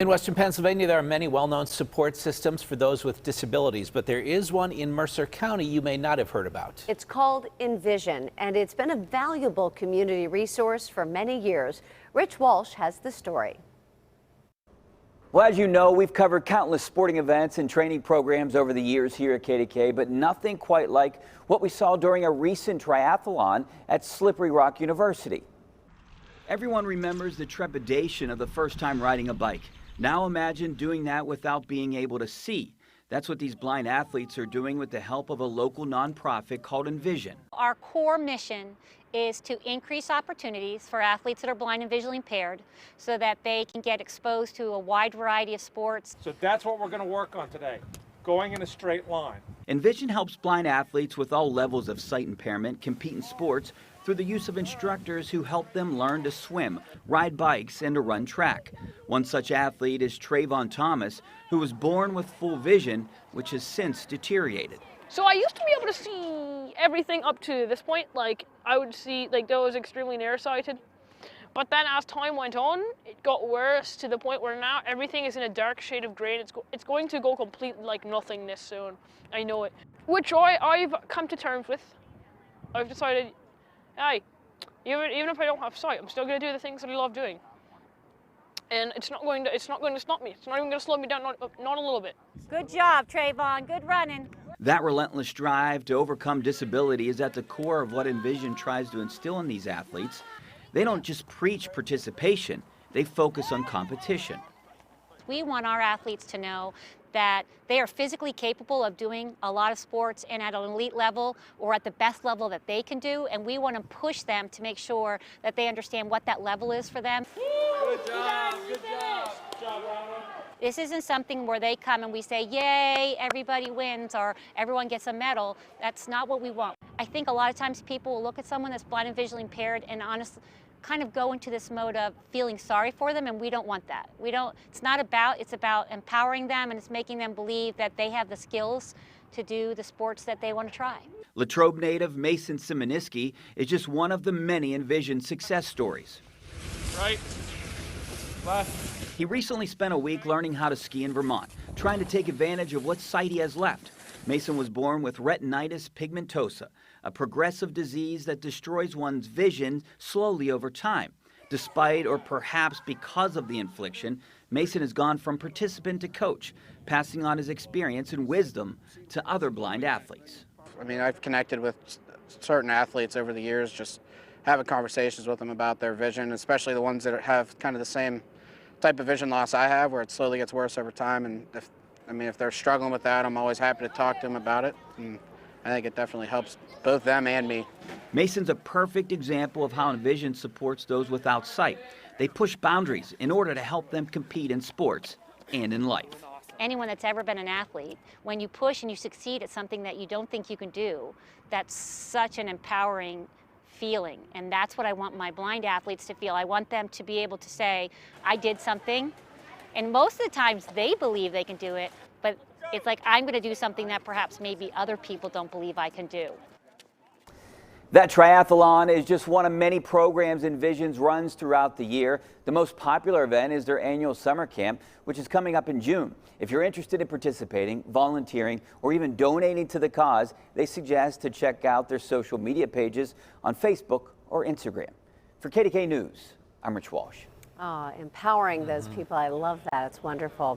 In Western Pennsylvania, there are many well-known support systems for those with disabilities, but there is one in Mercer County you may not have heard about. It's called Envision, and it's been a valuable community resource for many years. Rich Walsh has the story. Well, as you know, we've covered countless sporting events and training programs over the years here at KDKA, but nothing quite like what we saw during a recent triathlon at Slippery Rock University. Everyone remembers the trepidation of the first time riding a bike. Now imagine doing that without being able to see. That's what these blind athletes are doing with the help of a local nonprofit called Envision. Our core mission is to increase opportunities for athletes that are blind and visually impaired so that they can get exposed to a wide variety of sports. So that's what we're going to work on today, going in a straight line. Envision helps blind athletes with all levels of sight impairment compete in sports through the use of instructors who help them learn to swim, ride bikes, and to run track. One such athlete is Trayvon Thomas, who was born with full vision, which has since deteriorated. So I used to be able to see everything up to this point. Like I would see like those extremely nearsighted. But then as time went on, it got worse to the point where now everything is in a dark shade of grey. It's going to go completely like nothingness soon. I know it. Which I've come to terms with. I've decided, hey, even if I don't have sight, I'm still going to do the things that I love doing. And it's not going to stop me. It's not even going to slow me down, not a little bit. Good job, Trayvon. Good running. That relentless drive to overcome disability is at the core of what Envision tries to instill in these athletes. They don't just preach participation, they focus on competition. We want our athletes to know that they are physically capable of doing a lot of sports and at an elite level or at the best level that they can do, and we want to push them to make sure that they understand what that level is for them. Good job, good job. Good job, Ronald. This isn't something where they come and we say, yay, everybody wins or everyone gets a medal. That's not what we want. I think a lot of times people will look at someone that's blind and visually impaired and honestly kind of go into this mode of feeling sorry for them, and we don't want that. It's about empowering them, and it's making them believe that they have the skills to do the sports that they want to try. Latrobe native Mason Simoniski is just one of the many Envision success stories. Right, left. He recently spent a week learning how to ski in Vermont, trying to take advantage of what sight he has left. Mason was born with retinitis pigmentosa, a progressive disease that destroys one's vision slowly over time. Despite or perhaps because of the infliction, Mason has gone from participant to coach, passing on his experience and wisdom to other blind athletes. I mean, I've connected with certain athletes over the years, just having conversations with them about their vision, especially the ones that have kind of the same type of vision loss I have, where it slowly gets worse over time. And if they're struggling with that, I'm always happy to talk to them about it. And I think it definitely helps both them and me. Mason's a perfect example of how Envision supports those without sight. They push boundaries in order to help them compete in sports and in life. Anyone that's ever been an athlete, when you push and you succeed at something that you don't think you can do, that's such an empowering feeling. And that's what I want my blind athletes to feel. I want them to be able to say, I did something. And most of the times they believe they can do it, but it's like I'm going to do something that perhaps maybe other people don't believe I can do. That triathlon is just one of many programs Envision runs throughout the year. The most popular event is their annual summer camp, which is coming up in June. If you're interested in participating, volunteering, or even donating to the cause, they suggest to check out their social media pages on Facebook or Instagram. For KDKA News, I'm Rich Walsh. Empowering those people, I love that. It's wonderful.